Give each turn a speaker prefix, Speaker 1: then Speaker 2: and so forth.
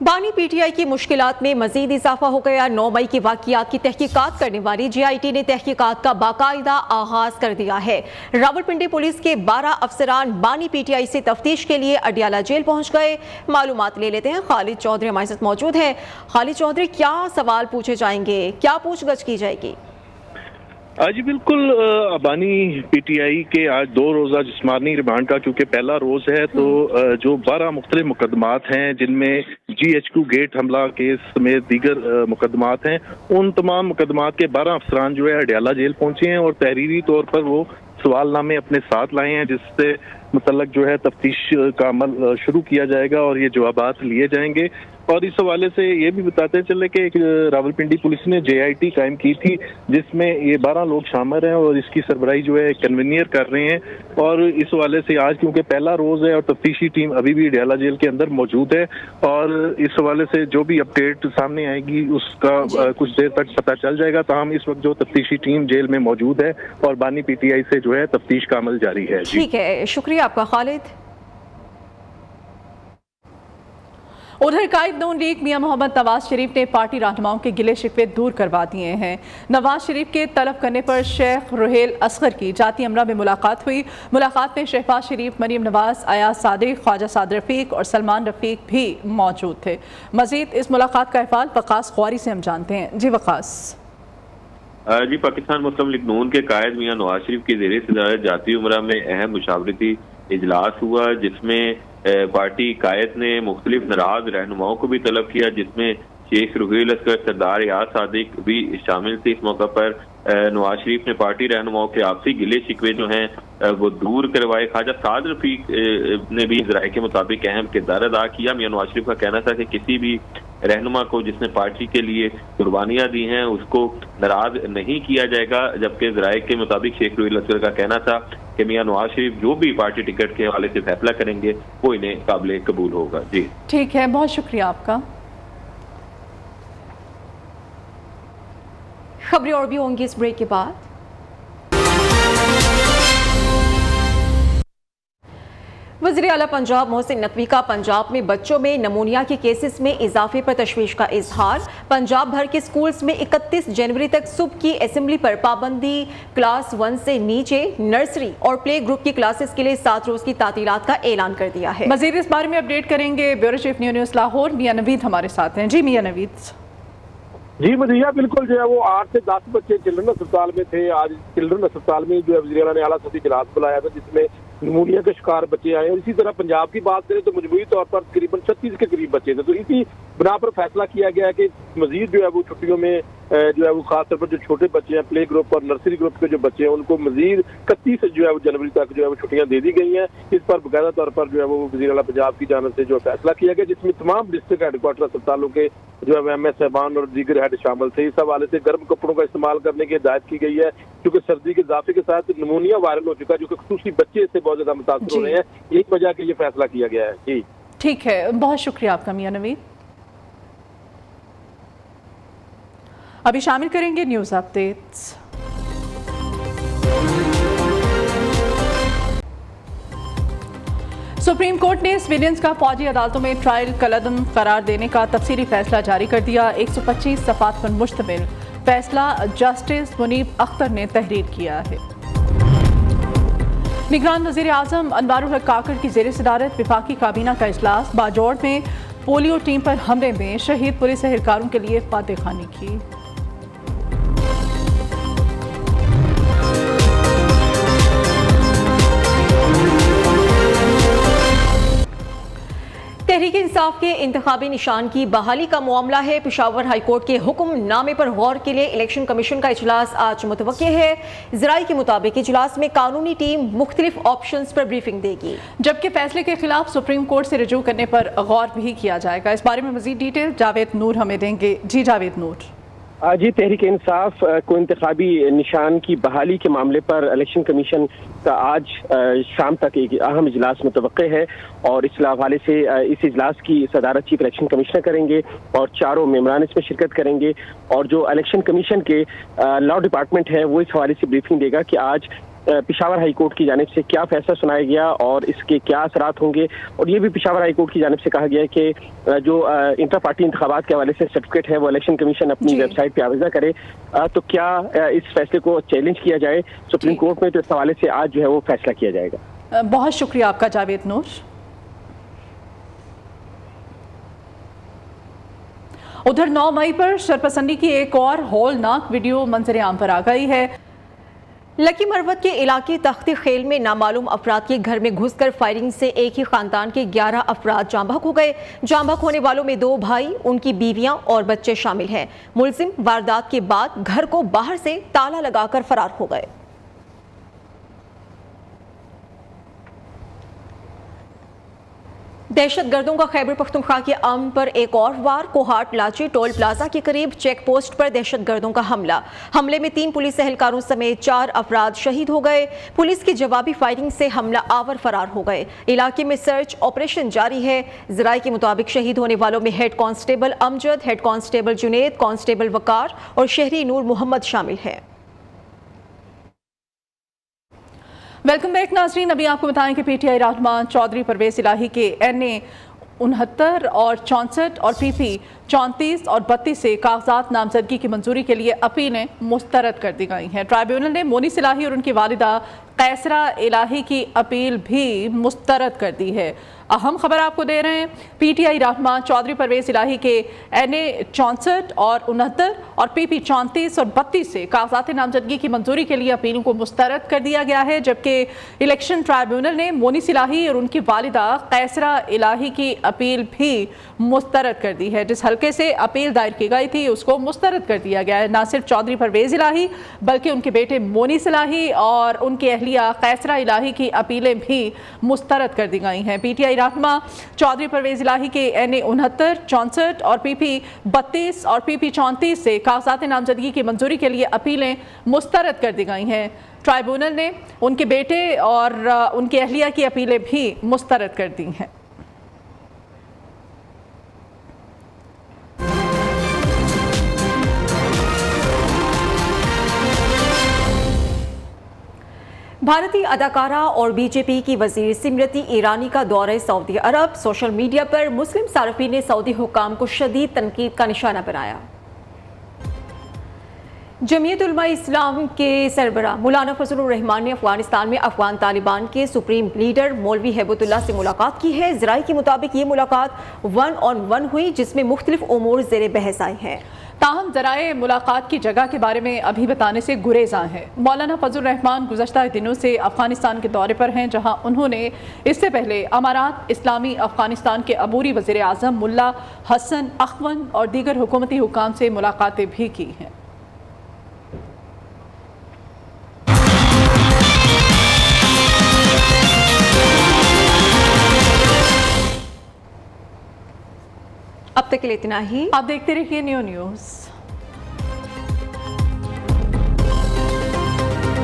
Speaker 1: بانی P T I کی مشکلات میں مزید اضافہ ہو گیا۔ 9 مئی کے واقعات کی تحقیقات کرنے والی جے آئی ٹی نے تحقیقات کا باقاعدہ آغاز کر دیا ہے۔ راولپنڈی پولیس کے 12 افسران بانی پی ٹی آئی سے تفتیش کے لیے اڈیالہ جیل پہنچ گئے۔ معلومات لے لیتے ہیں، خالد چودھری ہمارے ساتھ موجود ہیں۔ خالد چودھری، کیا سوال پوچھے جائیں گے، کیا پوچھ گچھ کی جائے گی؟
Speaker 2: جی بالکل، بانی پی ٹی آئی کے آج 2 روزہ جسمانی ریمانڈ کا چونکہ پہلا روز ہے، تو جو 12 مختلف مقدمات ہیں جن میں جی ایچ کیو گیٹ حملہ کیس سمیت دیگر مقدمات ہیں، ان تمام مقدمات کے 12 افسران جو ہے اڈیالہ جیل پہنچے ہیں اور تحریری طور پر وہ سوال نامے اپنے ساتھ لائے ہیں جس سے متعلق جو ہے تفتیش کا عمل شروع کیا جائے گا اور یہ جوابات لیے جائیں گے۔ اور اس حوالے سے یہ بھی بتاتے چلے کہ راولپنڈی پولیس نے جے آئی ٹی قائم کی تھی جس میں یہ 12 لوگ شامل ہیں اور اس کی سربراہی جو ہے کنوینئر کر رہے ہیں، اور اس حوالے سے آج کیونکہ پہلا روز ہے اور تفتیشی ٹیم ابھی بھی اڈیالہ جیل کے اندر موجود ہے، اور اس حوالے سے جو بھی اپڈیٹ سامنے آئے گی اس کا کچھ دیر تک پتہ چل جائے گا۔ تاہم اس وقت جو تفتیشی ٹیم جیل میں موجود ہے اور بانی پی ٹی آئی سے جو ہے تفتیش کا عمل جاری ہے۔
Speaker 1: ٹھیک ہے، شکریہ آپ کا خالد۔
Speaker 3: ادھر قائد نون لیگ میاں محمد نواز شریف نے پارٹی رہنماؤں کے گلے شکوے دور کروا دیے ہیں۔ نواز شریف کے طلب کرنے پر شیخ رحیل اصغر کی جاتی امرہ میں ملاقات ہوئی۔ ملاقات میں شہباز شریف، مریم نواز، ایاز صادق، خواجہ سعد رفیق اور سلمان رفیق بھی موجود تھے۔ مزید اس ملاقات کا احوال وقاص خواری سے ہم جانتے ہیں۔ جی وقاص۔
Speaker 4: جی، پاکستان مسلم لیگ نون کے قائد میاں نواز شریف کی زیر صدارت جاتی عمرہ میں اہم مشاورتی اجلاس ہوا جس میں پارٹی قائد نے مختلف ناراض رہنماؤں کو بھی طلب کیا، جس میں شیخ رحیل اصغر، سردار ایاز صادق بھی شامل تھے۔ اس موقع پر نواز شریف نے پارٹی رہنماؤں کے آپسی گلے شکوے جو ہیں وہ دور کروائے۔ خواجہ سعد رفیق نے بھی ذرائع کے مطابق اہم کردار ادا کیا۔ میاں نواز شریف کا کہنا تھا کہ کسی بھی رہنما کو جس نے پارٹی کے لیے قربانیاں دی ہیں اس کو ناراض نہیں کیا جائے گا، جبکہ ذرائع کے مطابق شیخ رحیل اصغر کا کہنا تھا کہ میاں نواز شریف جو بھی پارٹی ٹکٹ کے حوالے سے فیصلہ کریں گے وہ انہیں قابل قبول ہوگا۔ جی
Speaker 3: ٹھیک ہے، بہت شکریہ آپ کا۔
Speaker 1: خبریں اور بھی ہوں گی اس بریک کے بعد۔ وزیر اعلیٰ پنجاب محسن نقوی کا پنجاب میں بچوں میں نمونیا کے کیسز میں اضافے پر تشویش کا اظہار۔ پنجاب بھر کے سکولز میں 31 جنوری تک صبح کی اسمبلی پر پابندی۔ کلاس 1 سے نیچے نرسری اور پلے گروپ کی کلاسز کے لیے 7 روز کی تعطیلات کا اعلان کر دیا ہے۔
Speaker 3: مزید اس بارے میں اپڈیٹ کریں گے بیورو چیف نیوز لاہور میاں نوید ہمارے ساتھ ہیں۔ جی میاں نوید۔
Speaker 5: جی مدیحہ، بالکل جو ہے وہ 8 سے 10 بچے چلڈرن اسپتال میں تھے۔ آج چلڈرن اسپتال میں جو ہے وزیر اعلیٰ نے اعلیٰ سطحی اجلاس بلایا تھا جس میں نمونیا کے شکار بچے آئے، اور اسی طرح پنجاب کی بات کریں تو مجموعی طور پر تقریباً 36 کے قریب بچے تھے۔ تو اسی بنا پر فیصلہ کیا گیا ہے کہ مزید جو ہے وہ چھٹیوں میں جو ہے وہ خاص طور پر جو چھوٹے بچے ہیں، پلے گروپ اور نرسری گروپ کے جو بچے ہیں، ان کو مزید 31 جو ہے وہ جنوری تک جو ہے وہ چھٹیاں دے دی گئی ہیں۔ اس پر باقاعدہ طور پر جو ہے وہ وزیر اعلیٰ پنجاب کی جانب سے جو فیصلہ کیا گیا جس میں تمام ڈسٹرکٹ ہیڈ کوارٹر اسپتالوں کے جو ہے ایم ایس صاحبان اور دیگر ہیڈ شامل تھے۔ اس حوالے سے گرم کپڑوں کا استعمال کرنے کی ہدایت کی گئی ہے کیونکہ سردی کے اضافے کے ساتھ نمونیا وائرل ہو چکا ہے جو کہ خصوصی بچے اس سے بہت زیادہ متاثر ہو رہے ہیں۔ یہی وجہ کہ یہ فیصلہ کیا گیا ہے۔ جی
Speaker 3: ٹھیک ہے، بہت شکریہ آپ کا میاں نوید۔ ابھی شامل کریں گے نیوز اپڈیٹس۔ سپریم کورٹ نے سویلینز کا فوجی عدالتوں میں ٹرائل کالعدم قرار دینے کا تفصیلی فیصلہ جاری کر دیا۔ 125 صفحات پر مشتمل فیصلہ جسٹس منیب اختر نے تحریر کیا ہے۔ نگران وزیر اعظم انوار الحق کاکڑ کی زیر صدارت وفاقی کابینہ کا اجلاس۔ باجوڑ میں پولیو ٹیم پر حملے میں شہید پولیس اہلکاروں کے لیے فاتح خوانی کی۔
Speaker 1: تحریک انصاف کے انتخابی نشان کی بحالی کا معاملہ ہے۔ پشاور ہائی کورٹ کے حکم نامے پر غور کے لیے الیکشن کمیشن کا اجلاس آج متوقع ہے۔ ذرائع کے مطابق اجلاس میں قانونی ٹیم مختلف آپشنز پر بریفنگ دے گی،
Speaker 3: جبکہ فیصلے کے خلاف سپریم کورٹ سے رجوع کرنے پر غور بھی کیا جائے گا۔ اس بارے میں مزید ڈیٹیل جاوید نور ہمیں دیں گے۔ جی جاوید نور۔
Speaker 6: جی، تحریک انصاف کو انتخابی نشان کی بحالی کے معاملے پر الیکشن کمیشن کا آج شام تک ایک اہم اجلاس متوقع ہے، اور اس حوالے سے اس اجلاس کی صدارت چیف الیکشن کمشنر کریں گے اور 4 ممبران اس میں شرکت کریں گے، اور جو الیکشن کمیشن کے لاء ڈپارٹمنٹ ہے وہ اس حوالے سے بریفنگ دے گا کہ آج پشاور ہائی کورٹ کی جانب سے کیا فیصلہ سنایا گیا اور اس کے کیا اثرات ہوں گے، اور یہ بھی پشاور ہائی کورٹ کی جانب سے کہا گیا ہے کہ جو انٹر پارٹی انتخابات کے حوالے سے سرٹیفکیٹ ہے وہ الیکشن کمیشن اپنی ویب سائٹ پہ آویزہ کرے، تو کیا اس فیصلے کو چیلنج کیا جائے سپریم کورٹ میں، تو اس حوالے سے آج جو ہے وہ فیصلہ کیا جائے گا۔
Speaker 3: بہت شکریہ آپ کا جاوید نور۔ ادھر 9 مئی پر شرپسندی کی ایک اور ہولناک ویڈیو منظر عام پر آ گئی ہے۔
Speaker 1: لکی مروت کے علاقے تختی خیل میں نامعلوم افراد کے گھر میں گھس کر فائرنگ سے ایک ہی خاندان کے 11 افراد جاں بحق ہو گئے۔ جاں بحق ہونے والوں میں 2 بھائی، ان کی بیویاں اور بچے شامل ہیں۔ ملزم واردات کے بعد گھر کو باہر سے تالا لگا کر فرار ہو گئے۔ دہشت گردوں کا خیبر پختونخوا کے امن پر ایک اور وار۔ کوہاٹ لاچی ٹول پلازا کے قریب چیک پوسٹ پر دہشت گردوں کا حملے میں 3 پولیس اہلکاروں سمیت 4 افراد شہید ہو گئے۔ پولیس کی جوابی فائرنگ سے حملہ آور فرار ہو گئے۔ علاقے میں سرچ آپریشن جاری ہے۔ ذرائع کے مطابق شہید ہونے والوں میں ہیڈ کانسٹیبل امجد، ہیڈ کانسٹیبل جنید، کانسٹیبل وقار اور شہری نور محمد شامل ہیں۔
Speaker 3: ویلکم بیک ناظرین، ابھی آپ کو بتائیں کہ پی ٹی آئی رہنما چودھری پرویز الہی کے این اے 69 اور 64 اور پی پی 34 اور 32 سے کاغذات نامزدگی کی منظوری کے لیے اپیلیں مسترد کر دی گئی ہیں۔ ٹرائیبیونل نے مونس الہی اور ان کی والدہ قیصرہ الہی کی اپیل بھی مسترد کر دی ہے۔ اہم خبر آپ کو دے رہے ہیں، پی ٹی آئی رہنما چودھری پرویز الہی کے این اے 64 اور 69 اور پی پی 34 اور 32 سے کاغذات نامزدگی کی منظوری کے لیے اپیلوں کو مسترد کر دیا گیا ہے، جبکہ الیکشن ٹرائیبیونل نے مونس الہی اور ان کی والدہ قیصرہ الہی کی اپیل بھی مسترد کر دی ہے۔ جس حلقے سے اپیل دائر کی گئی تھی اس کو مسترد کر دیا گیا ہے۔ نہ صرف چودھری پرویز الہی بلکہ ان کے بیٹے مونس الہی اور ان کی اہلیہ قیصرہ الہی کی اپیلیں بھی مسترد کر دی گئی ہیں۔ پی ٹی آئی رہنما چودھری پرویز الہی کے این اے 69، 64 اور پی پی 32 اور پی پی 34 سے کاغذات نامزدگی کی منظوری کے لیے اپیلیں مسترد کر دی گئی ہیں۔ ٹرائیبیونل نے ان کے بیٹے اور ان کی اہلیہ کی اپیلیں بھی مسترد کر دی ہیں۔
Speaker 1: بھارتی اداکارہ اور بی جے پی کی وزیر اسمرتی ایرانی کا دورہ سعودی عرب۔ سوشل میڈیا پر مسلم صارفین نے سعودی حکام کو شدید تنقید کا نشانہ بنایا۔ جمعیت علماء اسلام کے سربراہ مولانا فضل الرحمان نے افغانستان میں افغان طالبان کے سپریم لیڈر مولوی ہیبت اللہ سے ملاقات کی ہے۔ ذرائع کے مطابق یہ ملاقات 1 on 1 ہوئی، جس میں مختلف امور زیر بحث آئے ہیں۔
Speaker 3: تاہم ذرائع ملاقات کی جگہ کے بارے میں ابھی بتانے سے گریزاں ہیں۔ مولانا فضل الرحمان گزشتہ دنوں سے افغانستان کے دورے پر ہیں، جہاں انہوں نے اس سے پہلے امارات اسلامی افغانستان کے عبوری وزیر اعظم ملا حسن اخون اور دیگر حکومتی حکام سے ملاقاتیں بھی کی ہیں۔
Speaker 1: اب تک کے لیے اتنا ہی۔
Speaker 3: آپ دیکھتے رہیے نیو نیوز۔